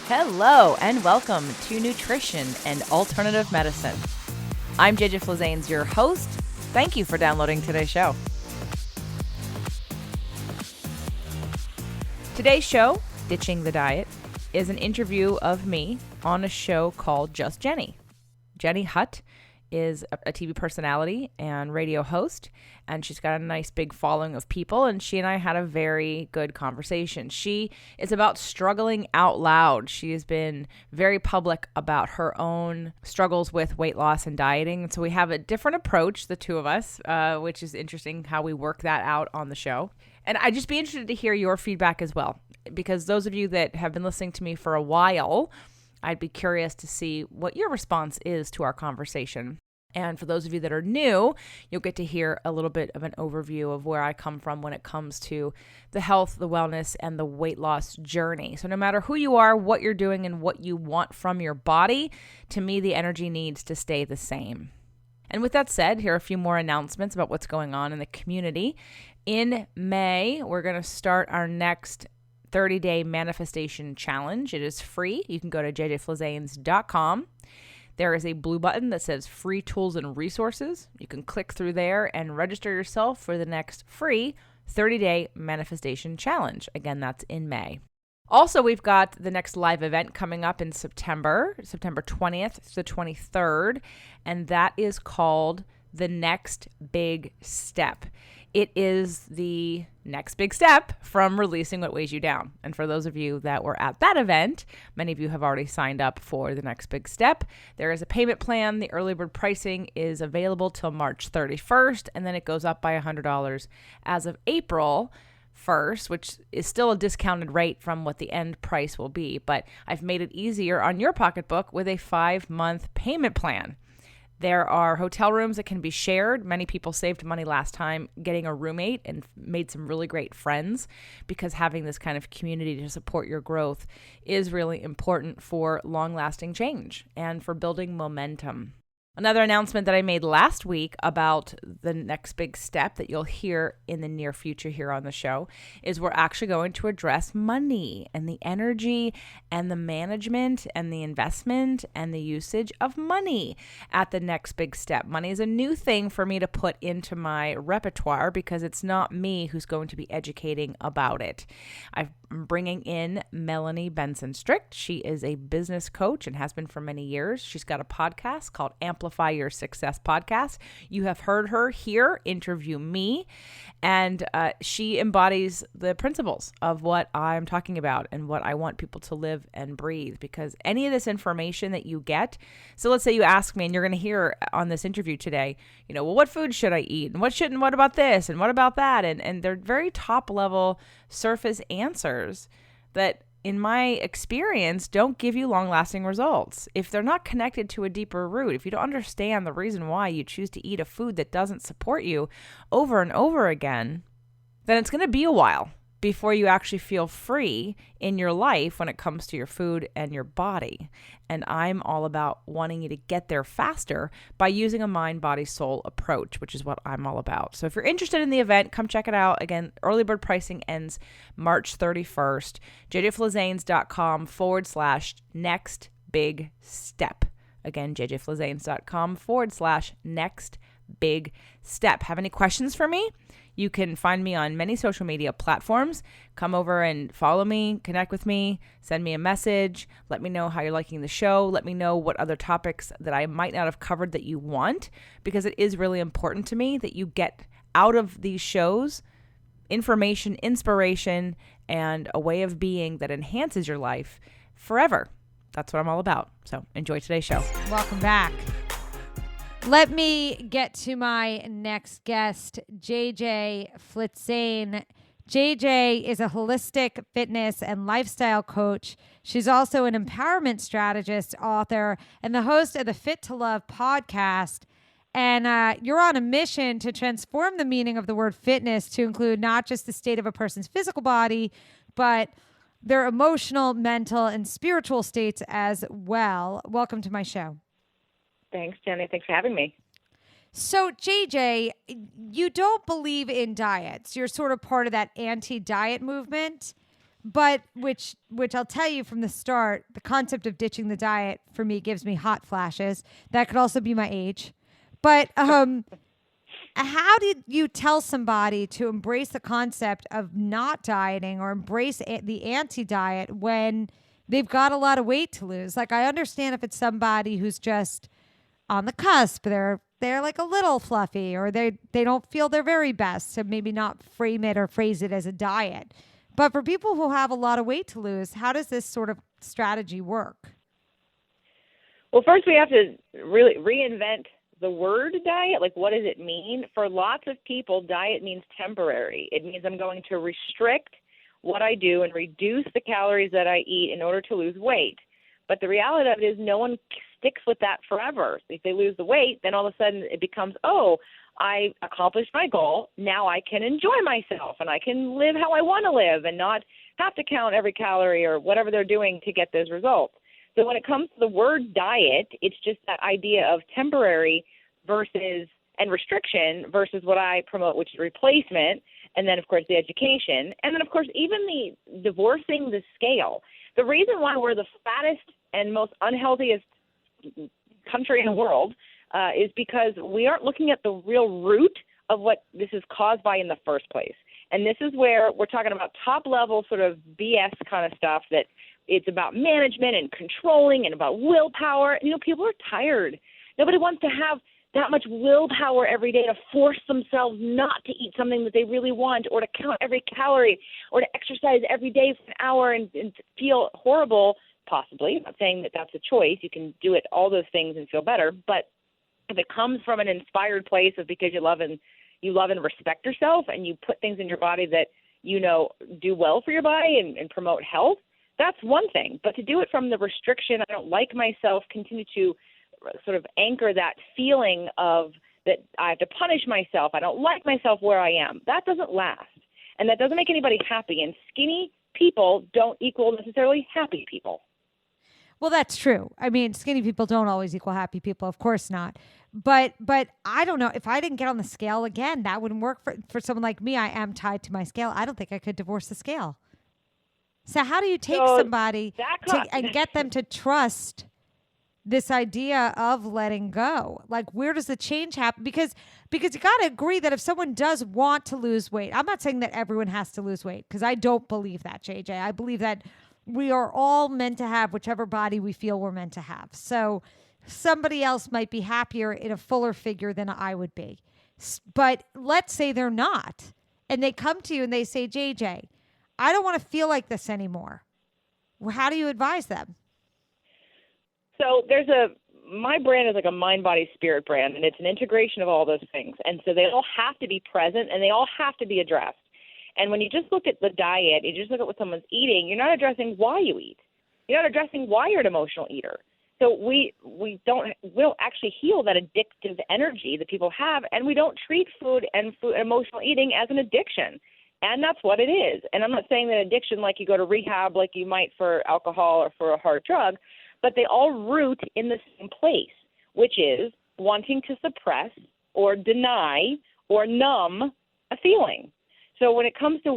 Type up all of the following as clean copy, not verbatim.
Hello and welcome to Nutrition and Alternative Medicine. I'm JJ Flazanes, your host. Thank you for downloading today's show. Today's show, Ditching the Diet, is an interview of me on a show called Just Jenny. Jenny Hutt is a TV personality and radio host, and she's got a nice big following of people, and she and I had a very good conversation. She is about struggling out loud. She has been very public about her own struggles with weight loss and dieting, and so we have a different approach, the two of us, which is interesting how we work that out on the show. And I'd just be interested to hear your feedback as well, because those of you that have been listening to me for a while, I'd be curious to see what your response is to our conversation. And for those of you that are new, you'll get to hear a little bit of an overview of where I come from when it comes to the health, the wellness, and the weight loss journey. So no matter who you are, what you're doing, and what you want from your body, to me, the energy needs to stay the same. And with that said, here are a few more announcements about what's going on in the community. In May, we're going to start our next 30-day manifestation challenge. It is free. You can go to jjflazanes.com. There is a blue button that says free tools and resources. You can click through there and register yourself for the next free 30-day manifestation challenge. Again, that's in May. Also, we've got the next live event coming up in September 20th to the 23rd, and that is called The Next Big Step. It is the next big step from releasing what weighs you down. And for those of you that were at that event, many of you have already signed up for the next big step. There is a payment plan. The early bird pricing is available till March 31st, and then it goes up by $100 as of April 1st, which is still a discounted rate from what the end price will be. But I've made it easier on your pocketbook with a 5-month payment plan. There are hotel rooms that can be shared. Many people saved money last time getting a roommate and made some really great friends, because having this kind of community to support your growth is really important for long-lasting change and for building momentum. Another announcement that I made last week about the next big step that you'll hear in the near future here on the show is we're actually going to address money and the energy and the management and the investment and the usage of money at the next big step. Money is a new thing for me to put into my repertoire because it's not me who's going to be educating about it. I'm bringing in Melanie Benson-Strict. She is a business coach and has been for many years. She's got a podcast called Amplify Your Success Podcast. You have heard her here interview me, and she embodies the principles of what I'm talking about and what I want people to live and breathe, because any of this information that you get, so let's say you ask me and you're going to hear on this interview today, well, what food should I eat and what shouldn't, what about this and what about that? And they're very top level surface answers that in my experience, don't give you long-lasting results. If they're not connected to a deeper root, if you don't understand the reason why you choose to eat a food that doesn't support you over and over again, then it's going to be a while before you actually feel free in your life when it comes to your food and your body. And I'm all about wanting you to get there faster by using a mind, body, soul approach, which is what I'm all about. So if you're interested in the event, come check it out. Again, early bird pricing ends March 31st. jjflazanes.com/next big step. Again, jjflazanes.com/next big step. Have any questions for me? You can find me on many social media platforms. Come over and follow me, connect with me, send me a message. Let me know how you're liking the show. Let me know what other topics that I might not have covered that you want, because it is really important to me that you get out of these shows information, inspiration, and a way of being that enhances your life forever. That's what I'm all about. So enjoy today's show. Welcome back. Let me get to my next guest, JJ Flitzane. JJ is a holistic fitness and lifestyle coach. She's also an empowerment strategist, author, and the host of the Fit to Love podcast. And you're on a mission to transform the meaning of the word fitness to include not just the state of a person's physical body, but their emotional, mental, and spiritual states as well. Welcome to my show. Thanks, Jenny. Thanks for having me. So, JJ, you don't believe in diets. You're sort of part of that anti-diet movement. but which I'll tell you from the start, the concept of ditching the diet for me gives me hot flashes. That could also be my age. But how did you tell somebody to embrace the concept of not dieting or embrace the anti-diet when they've got a lot of weight to lose? Like, I understand if it's somebody who's just on the cusp, they're like a little fluffy, or they don't feel their very best, so maybe not frame it or phrase it as a diet. But for people who have a lot of weight to lose, how does this sort of strategy work? Well, first we have to really reinvent the word diet. Like, what does it mean? For lots of people, diet means temporary. It means I'm going to restrict what I do and reduce the calories that I eat in order to lose weight. But the reality of it is no one sticks with that forever. If they lose the weight, then all of a sudden it becomes, oh, I accomplished my goal. Now I can enjoy myself and I can live how I want to live and not have to count every calorie or whatever they're doing to get those results. So when it comes to the word diet, it's just that idea of temporary versus and restriction versus what I promote, which is replacement, and then, of course, the education, and then, of course, even the divorcing the scale. The reason why we're the fattest and most unhealthiest country in the world is because we aren't looking at the real root of what this is caused by in the first place. And this is where we're talking about top-level sort of BS kind of stuff that it's about management and controlling and about willpower. You know, people are tired. Nobody wants to have that much willpower every day to force themselves not to eat something that they really want, or to count every calorie, or to exercise every day for an hour and feel horrible, possibly. I'm not saying that that's a choice. You can do it, all those things, and feel better. But if it comes from an inspired place of because you love and respect yourself, and you put things in your body that you know do well for your body and promote health, that's one thing. But to do it from the restriction, I don't like myself, continue to sort of anchor that feeling of that I have to punish myself, I don't like myself where I am, that doesn't last. And that doesn't make anybody happy. And skinny people don't equal necessarily happy people. Well, that's true. I mean, skinny people don't always equal happy people. Of course not. But I don't know. If I didn't get on the scale again, that wouldn't work for someone like me. I am tied to my scale. I don't think I could divorce the scale. So how do you take somebody and get them to trust this idea of letting go? Like, where does the change happen? Because you got to agree that if someone does want to lose weight, I'm not saying that everyone has to lose weight, because I don't believe that, JJ. I believe that we are all meant to have whichever body we feel we're meant to have. So somebody else might be happier in a fuller figure than I would be. But let's say they're not, and they come to you and they say, JJ, I don't want to feel like this anymore. Well, how do you advise them? So my brand is like a mind, body, spirit brand, and it's an integration of all those things. And so they all have to be present, and they all have to be addressed. And when you just look at the diet, you just look at what someone's eating, you're not addressing why you eat. You're not addressing why you're an emotional eater. So we don't actually heal that addictive energy that people have, and we don't treat food and emotional eating as an addiction. And that's what it is. And I'm not saying that addiction like you go to rehab like you might for alcohol or for a hard drug, but they all root in the same place, which is wanting to suppress or deny or numb a feeling. So when it comes to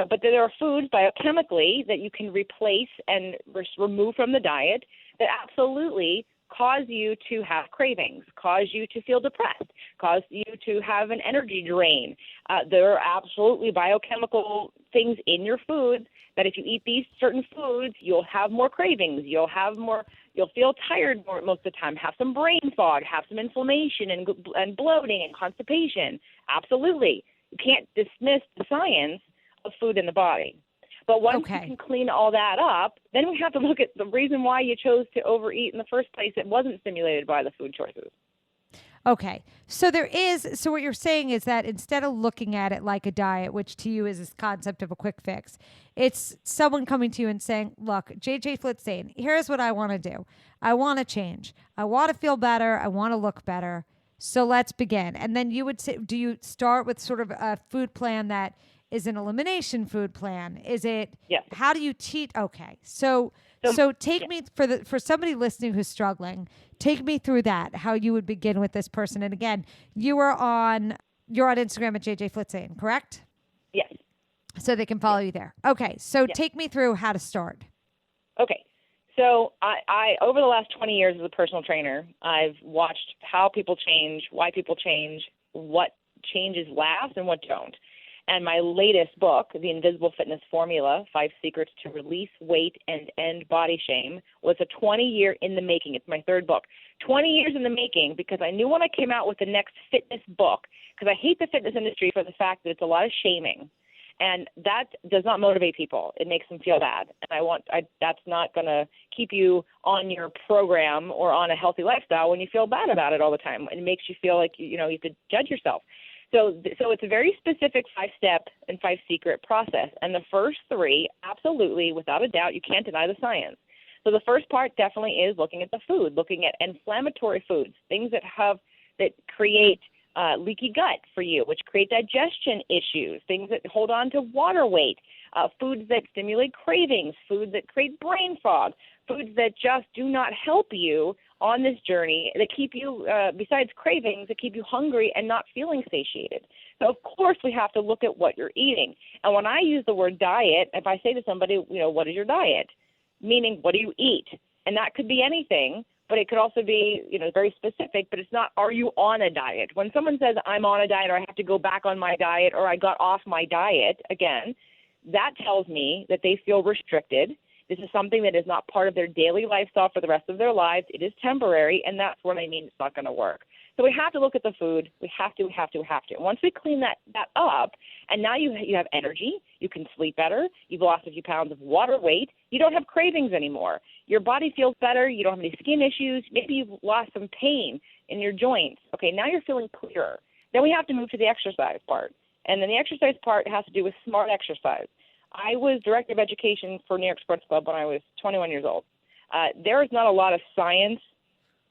but there are foods biochemically that you can replace and remove from the diet that absolutely cause you to have cravings, cause you to feel depressed, cause you to have an energy drain. There are absolutely biochemical things in your foods that if you eat these certain foods, you'll have more cravings, you'll feel tired more most of the time, have some brain fog, have some inflammation and bloating and constipation. Absolutely. You can't dismiss the science of food in the body. But once you can clean all that up, then we have to look at the reason why you chose to overeat in the first place. It wasn't stimulated by the food choices. Okay. So what you're saying is that instead of looking at it like a diet, which to you is this concept of a quick fix, it's someone coming to you and saying, look, JJ Flitzane, here's what I want to do. I want to change. I want to feel better. I want to look better. So let's begin. And then you would say, do you start with sort of a food plan that is an elimination food plan? Is it, yes. How do you teach? Okay. So take me for somebody listening who's struggling, take me through that, how you would begin with this person. And again, you're on Instagram at JJ Flitzane, correct? Yes. So they can follow you there. Okay. So Yeah. take me through how to start. Okay. So I over the last 20 years as a personal trainer, I've watched how people change, why people change, what changes last and what don't. And my latest book, The Invisible Fitness Formula, 5 Secrets to Release Weight and End Body Shame, was a 20-year in the making. It's my third book. 20 years in the making, because I knew when I came out with the next fitness book, because I hate the fitness industry for the fact that it's a lot of shaming. And that does not motivate people. It makes them feel bad. And that's not going to keep you on your program or on a healthy lifestyle when you feel bad about it all the time. It makes you feel like, you have to judge yourself. So it's a very specific 5-step and 5-secret process. And the first 3, absolutely, without a doubt, you can't deny the science. So the first part definitely is looking at the food, looking at inflammatory foods, things that create leaky gut for you, which create digestion issues, things that hold on to water weight, foods that stimulate cravings, foods that create brain fog, foods that just do not help you on this journey, that keep you, besides cravings, that keep you hungry and not feeling satiated. So, of course, we have to look at what you're eating. And when I use the word diet, if I say to somebody, what is your diet? Meaning, what do you eat? And that could be anything. But it could also be, very specific, but it's not, are you on a diet? When someone says I'm on a diet or I have to go back on my diet or I got off my diet, again, that tells me that they feel restricted. This is something that is not part of their daily lifestyle for the rest of their lives. It is temporary, and that's what I mean it's not going to work. So we have to look at the food. We have to. Once we clean that up, and now you have energy, you can sleep better, you've lost a few pounds of water weight, you don't have cravings anymore. Your body feels better, you don't have any skin issues, maybe you've lost some pain in your joints. Okay, now you're feeling clearer. Then we have to move to the exercise part. And then the exercise part has to do with smart exercise. I was director of education for New York Sports Club when I was 21 years old. There is not a lot of science,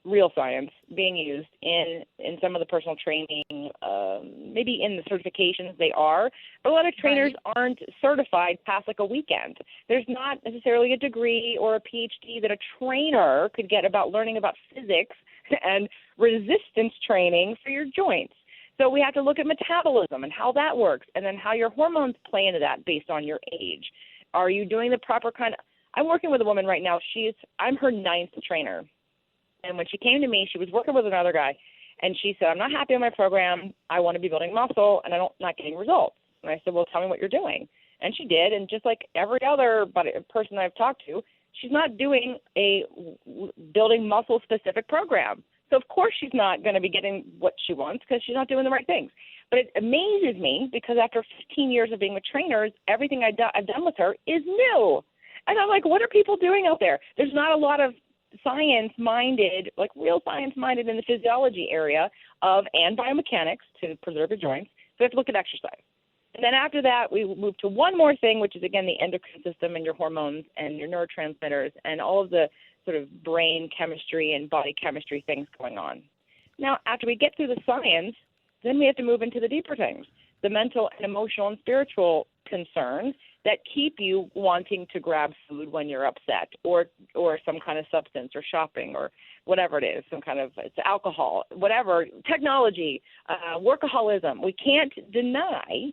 real science, being used in some of the personal training, maybe in the certifications they are, but a lot of trainers aren't certified past like a weekend. There's not necessarily a degree or a PhD that a trainer could get about learning about physics and resistance training for your joints. So we have to look at metabolism and how that works, and then how your hormones play into that based on your age. Are you doing the proper kind of – I'm working with a woman right now. I'm her 9th trainer. And when she came to me, she was working with another guy, and she said, I'm not happy with my program. I want to be building muscle, and I'm not getting results. And I said, well, tell me what you're doing. And she did, and just like every other person I've talked to, she's not doing a building muscle-specific program. So, of course, she's not going to be getting what she wants because she's not doing the right things. But it amazes me because after 15 years of being with trainers, everything I've done with her is new. And I'm like, what are people doing out there? There's not a lot of science-minded, like real science-minded in the physiology area and biomechanics to preserve your joints. So we have to look at exercise. And then after that, we move to one more thing, which is, again, the endocrine system and your hormones and your neurotransmitters and all of the sort of brain chemistry and body chemistry things going on. Now, after we get through the science, then we have to move into the deeper things, the mental and emotional and spiritual concerns that keep you wanting to grab food when you're upset or some kind of substance or shopping or whatever it is, some kind of it's alcohol, whatever, technology, workaholism. We can't deny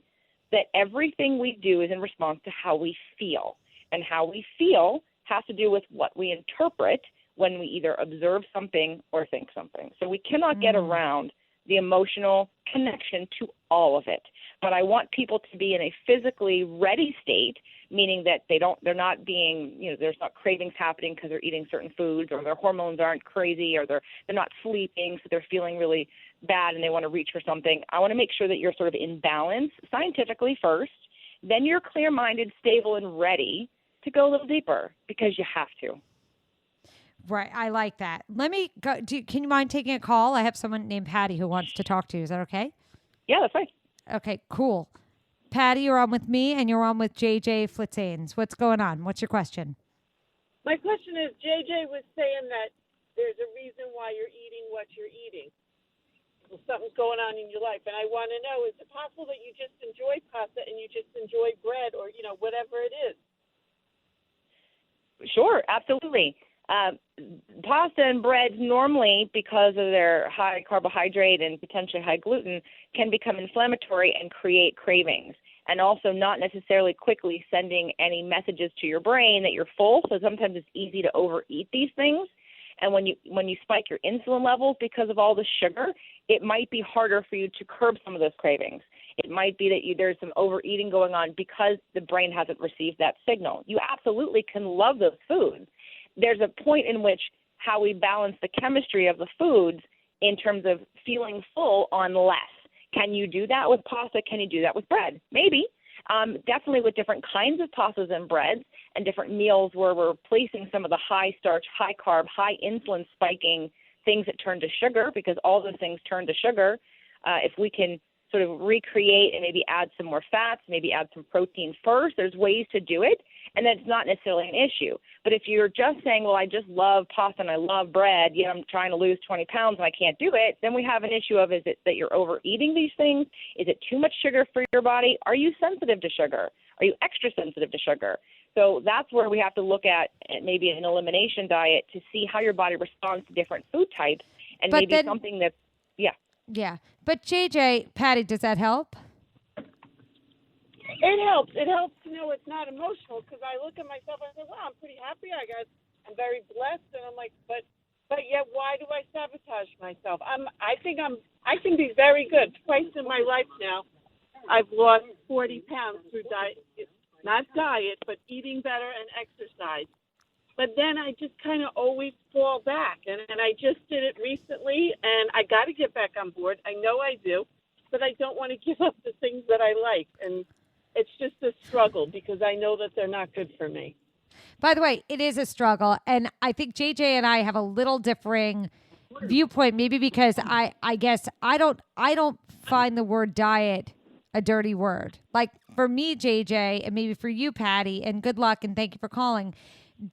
that everything we do is in response to how we feel. And how we feel has to do with what we interpret when we either observe something or think something. So we cannot get around the emotional connection to all of it. But I want people to be in a physically ready state, meaning that they're not being, there's not cravings happening because they're eating certain foods, or their hormones aren't crazy, or they're not sleeping, so they're feeling really bad and they want to reach for something. I want to make sure that you're sort of in balance scientifically first, then you're clear-minded, stable, and ready to go a little deeper because you have to. Right. I like that. Let me go. Can you mind taking a call? I have someone named Patty who wants to talk to you. Is that okay? Yeah, that's fine. Okay, cool. Patty, you're on with me and you're on with JJ Flitzane. What's going on? What's your question? My question is, JJ was saying that there's a reason why you're eating what you're eating. Well, something's going on in your life. And I want to know, is it possible that you just enjoy pasta and you just enjoy bread or, whatever it is? Sure, absolutely. Pasta and bread normally, because of their high carbohydrate and potentially high gluten, can become inflammatory and create cravings. and also not necessarily quickly sending any messages to your brain that you're full. So sometimes it's easy to overeat these things. And when you spike your insulin levels because of all the sugar, it might be harder for you to curb some of those cravings. It might be that there's some overeating going on because the brain hasn't received that signal. You absolutely can love those foods. There's a point in which how we balance the chemistry of the foods in terms of feeling full on less. Can you do that with pasta? Can you do that with bread? Maybe. Definitely with different kinds of pastas and breads and different meals where we're placing some of the high starch, high carb, high insulin spiking things that turn to sugar, because all those things turn to sugar. If we can sort of recreate and maybe add some more fats, maybe add some protein first, there's ways to do it, and that's not necessarily an issue. But if you're just saying, well, I just love pasta and I love bread, yet I'm trying to lose 20 pounds and I can't do it, then we have an issue of, is it that you're overeating these things? Is it too much sugar for your body? Are you sensitive to sugar? Are you extra sensitive to sugar? So that's where we have to look at maybe an elimination diet to see how your body responds to different food types, and but maybe something that's, Yeah. But JJ, Patty, does that help? It helps. It helps to know it's not emotional, because I look at myself and I say, wow, I'm pretty happy. I'm very blessed. And I'm like, but yet why do I sabotage myself? I can be very good. Twice in my life now, I've lost 40 pounds through diet, not diet, but eating better and exercise. But then I just kind of always fall back. And I just did it recently, and I got to get back on board. I know I do, but I don't want to give up the things that I like. And it's just a struggle because I know that they're not good for me. By the way, it is a struggle. And I think JJ and I have a little differing viewpoint, maybe because I guess I don't find the word diet a dirty word. Like for me, JJ, and maybe for you, Patty, and good luck and thank you for calling,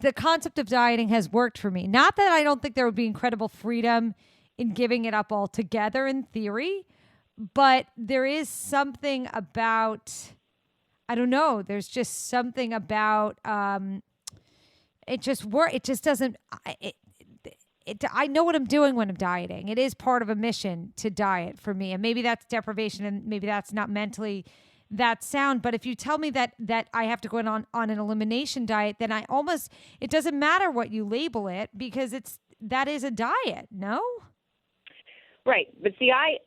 the concept of dieting has worked for me. Not that I don't think there would be incredible freedom in giving it up altogether in theory, but there is something about, I don't know, there's just something about it just work. It just doesn't, I know what I'm doing when I'm dieting. It is part of a mission to diet for me. And maybe that's deprivation and maybe that's not mentally that sound. But if you tell me that I have to go on an elimination diet, then it doesn't matter what you label it, because that is a diet. No? Right. But see, I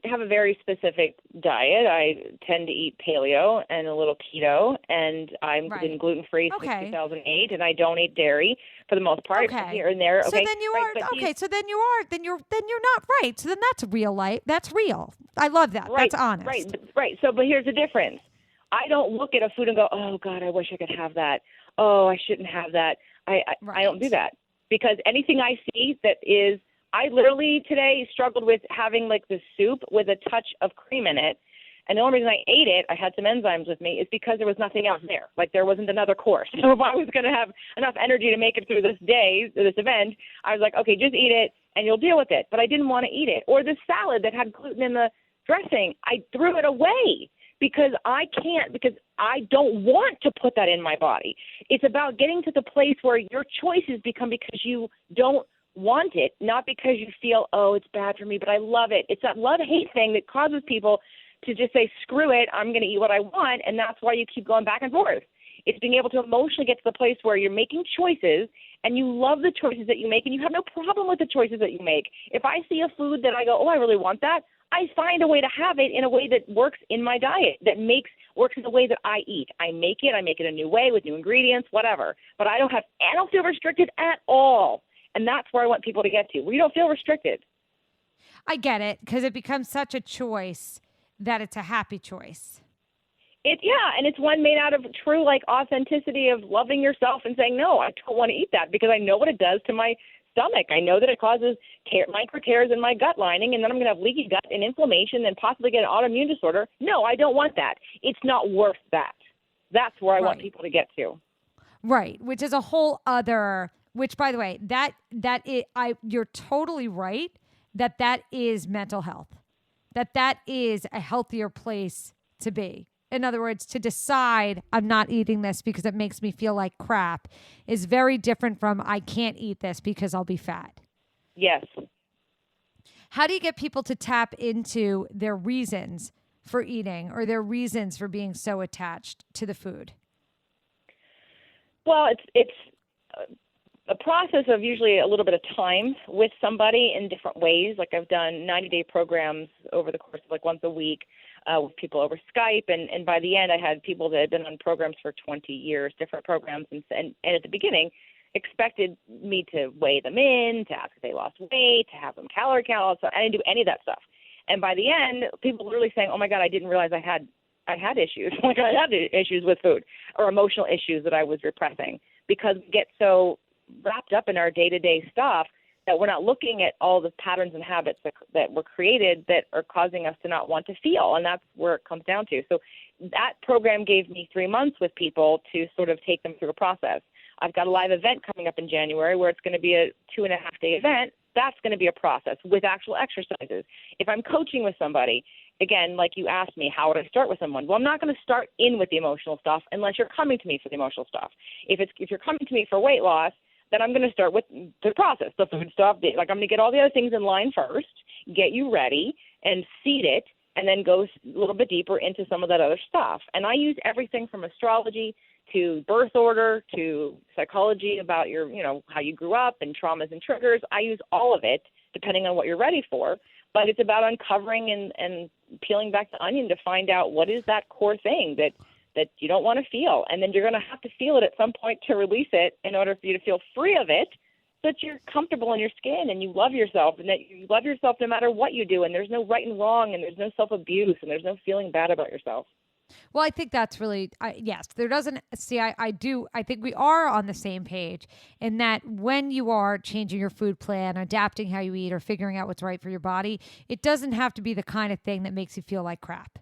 have a very specific diet. I tend to eat paleo and a little keto, and I'm been gluten-free since 2008, and I don't eat dairy for the most part. Here and there. So then you are then you're not right. So then that's real life. That's real. I love that. Right, that's honest. Right. So, but here's the difference. I don't look at a food and go, oh God, I wish I could have that. Oh, I shouldn't have that. I don't do that, because anything I see that is, I literally today struggled with having like the soup with a touch of cream in it. And the only reason I ate it, I had some enzymes with me, is because there was nothing else there. Like there wasn't another course. So if I was going to have enough energy to make it through this day, this event, I was like, okay, just eat it and you'll deal with it. But I didn't want to eat it. Or the salad that had gluten in the dressing, I threw it away because I don't want to put that in my body. It's about getting to the place where your choices become because you don't want it, not because you feel, oh, it's bad for me, but I love it. It's that love-hate thing that causes people to just say, screw it, I'm going to eat what I want, and that's why you keep going back and forth. It's being able to emotionally get to the place where you're making choices, and you love the choices that you make, and you have no problem with the choices that you make. If I see a food that I go, oh, I really want that, I find a way to have it in a way that works in my diet, that works in the way that I eat. I make it a new way with new ingredients, whatever. But I don't feel restricted at all. And that's where I want people to get to, where you don't feel restricted. I get it, because it becomes such a choice that it's a happy choice. And it's one made out of true authenticity of loving yourself and saying, no, I don't want to eat that because I know what it does to my stomach. I know that it causes micro tears in my gut lining, and then I'm going to have leaky gut and inflammation and possibly get an autoimmune disorder. No, I don't want that. It's not worth that. That's where I want people to get to. Right, which is a whole other. Which, by the way, you're totally right that is mental health, that is a healthier place to be. In other words, to decide I'm not eating this because it makes me feel like crap is very different from I can't eat this because I'll be fat. Yes. How do you get people to tap into their reasons for eating, or their reasons for being so attached to the food? Well, it's a process of usually a little bit of time with somebody in different ways. Like I've done 90-day programs over the course of like once a week with people over Skype. And by the end, I had people that had been on programs for 20 years, different programs. And at the beginning, expected me to weigh them in, to ask if they lost weight, to have them calorie count. So I didn't do any of that stuff. And by the end, people were really saying, oh, my God, I didn't realize I had issues. Like I had issues with food or emotional issues that I was repressing, because we get so wrapped up in our day-to-day stuff that we're not looking at all the patterns and habits that were created that are causing us to not want to feel. And that's where it comes down to. So that program gave me 3 months with people to sort of take them through a process. I've got a live event coming up in January where it's going to be a 2.5-day event. That's going to be a process with actual exercises. If I'm coaching with somebody, again, like you asked me, how would I start with someone? Well, I'm not going to start in with the emotional stuff unless you're coming to me for the emotional stuff. If you're coming to me for weight loss, then I'm going to start with the process, the food stuff. Like I'm going to get all the other things in line first, get you ready, and seed it, and then go a little bit deeper into some of that other stuff. And I use everything from astrology to birth order to psychology about your, how you grew up and traumas and triggers. I use all of it depending on what you're ready for. But it's about uncovering and peeling back the onion to find out what is that core thing that you don't want to feel. And then you're going to have to feel it at some point to release it in order for you to feel free of it, so that you're comfortable in your skin and you love yourself, and that you love yourself no matter what you do. And there's no right and wrong, and there's no self-abuse, and there's no feeling bad about yourself. Well, I think that's really, yes, there doesn't, see, I think we are on the same page in that when you are changing your food plan, adapting how you eat, or figuring out what's right for your body, it doesn't have to be the kind of thing that makes you feel like crap.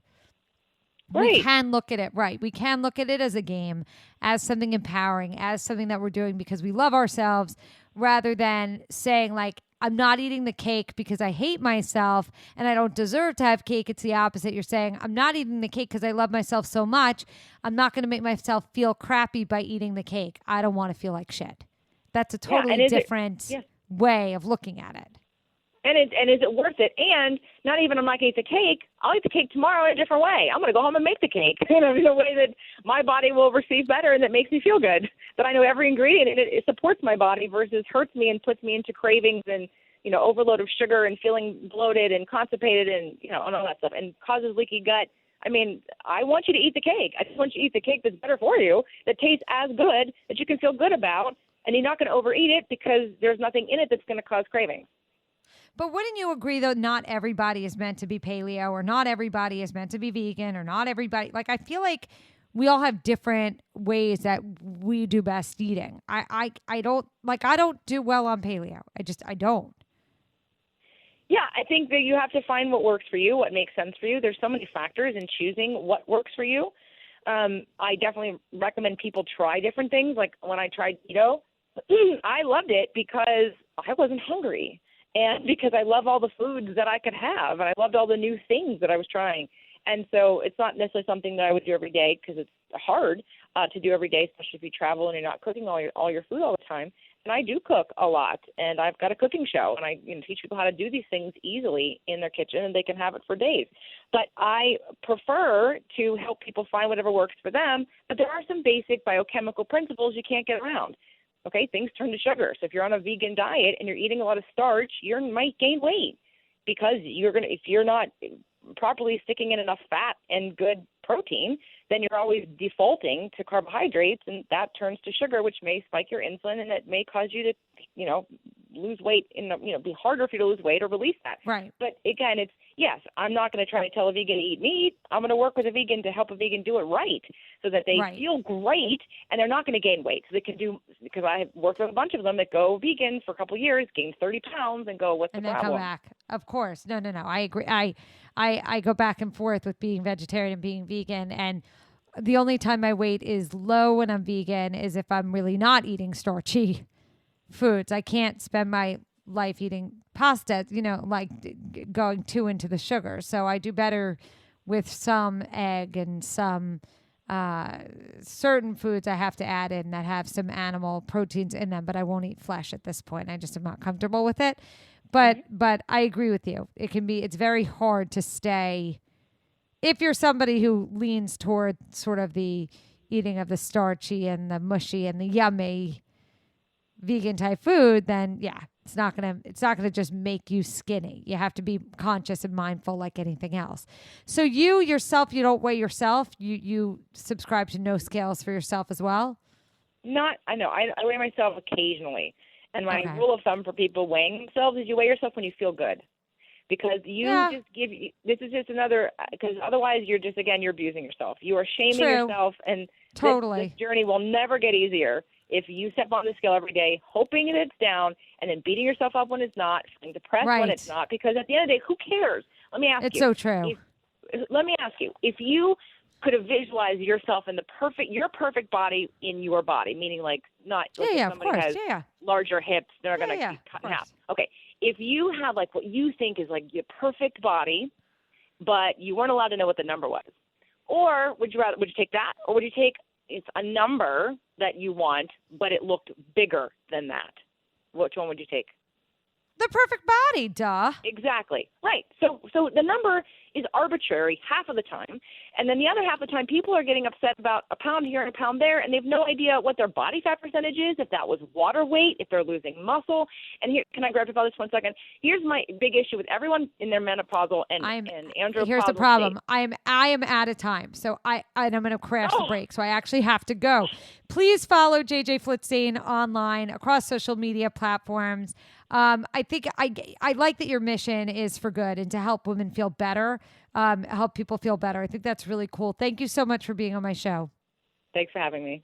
Right. We can look at it, right. We can look at it as a game, as something empowering, as something that we're doing because we love ourselves, rather than saying like, I'm not eating the cake because I hate myself and I don't deserve to have cake. It's the opposite. You're saying, I'm not eating the cake because I love myself so much. I'm not going to make myself feel crappy by eating the cake. I don't want to feel like shit. That's a totally different way of looking at it. And is it worth it? And not even I'm not going to eat the cake. I'll eat the cake tomorrow in a different way. I'm going to go home and make the cake in a way that my body will receive better and that makes me feel good. That I know every ingredient and it supports my body versus hurts me and puts me into cravings and, overload of sugar and feeling bloated and constipated and, and all that stuff, and causes leaky gut. I mean, I want you to eat the cake. I just want you to eat the cake that's better for you, that tastes as good, that you can feel good about, and you're not going to overeat it because there's nothing in it that's going to cause cravings. But wouldn't you agree, though, not everybody is meant to be paleo, or not everybody is meant to be vegan, or not everybody, like, I feel like we all have different ways that we do best eating. I don't do well on paleo. I don't. Yeah, I think that you have to find what works for you, what makes sense for you. There's so many factors in choosing what works for you. I definitely recommend people try different things. Like when I tried keto, I loved it because I wasn't hungry and because I love all the foods that I could have, and I loved all the new things that I was trying. And so it's not necessarily something that I would do every day because it's hard to do every day, especially if you travel and you're not cooking all your food all the time. And I do cook a lot, and I've got a cooking show, and I teach people how to do these things easily in their kitchen, and they can have it for days. But I prefer to help people find whatever works for them. But there are some basic biochemical principles you can't get around. Okay, things turn to sugar. So if you're on a vegan diet and you're eating a lot of starch, you might gain weight because if you're not properly sticking in enough fat and good protein, then you're always defaulting to carbohydrates, and that turns to sugar, which may spike your insulin, and it may cause you to, lose weight, be harder for you to lose weight or release that. Right. But again, yes, I'm not going to try to tell a vegan to eat meat. I'm going to work with a vegan to help a vegan do it right so that they feel great and they're not going to gain weight. So they can do, because I have worked with a bunch of them that go vegan for a couple of years, gain 30 pounds and go, what's the problem? And then come back. Of course. No. I agree. I go back and forth with being vegetarian and being vegan, and the only time my weight is low when I'm vegan is if I'm really not eating starchy foods. I can't spend my life eating pasta, going too into the sugar. So I do better with some egg and some certain foods I have to add in that have some animal proteins in them, but I won't eat flesh at this point. I just am not comfortable with it. But I agree with you. It's very hard to stay. if you're somebody who leans toward sort of the eating of the starchy and the mushy and the yummy vegan type food, then yeah, it's not gonna just make you skinny. You have to be conscious and mindful like anything else. So you yourself, you don't weigh yourself. You subscribe to no scales for yourself as well? I know. I weigh myself occasionally. And my Okay. rule of thumb for people weighing themselves is you weigh yourself when you feel good. Because this is just another, because otherwise you're abusing yourself. You are shaming True. yourself, and Totally. this journey will never get easier if you step on the scale every day, hoping that it's down, and then beating yourself up when it's not, feeling depressed when Right. it's not, because at the end of the day, who cares? Let me ask you. It's so true. Let me ask you, if you could have visualized yourself in your perfect body in your body, meaning like not like if of somebody course. has Yeah. larger hips, they're going to Yeah, be cut of in half. course. Okay, if you had like what you think is like your perfect body, but you weren't allowed to know what the number was, or would you take that, or would you take it's a number that you want, but it looked bigger than that? Which one would you take? The perfect body, duh. Exactly. Right. So the number is arbitrary half of the time, and then the other half of the time people are getting upset about a pound here and a pound there, and they have no idea what their body fat percentage is, if that was water weight, if they're losing muscle. And here, can I grab you about this 1 second? Here's my big issue with everyone in their menopausal and andropausal Here's the problem. state. I am out of time, so I'm going to crash the break. So I actually have to go. Please follow JJ Flitzstein online across social media platforms. I think I like that your mission is for good and to help women feel better, help people feel better. I think that's really cool. Thank you so much for being on my show. Thanks for having me.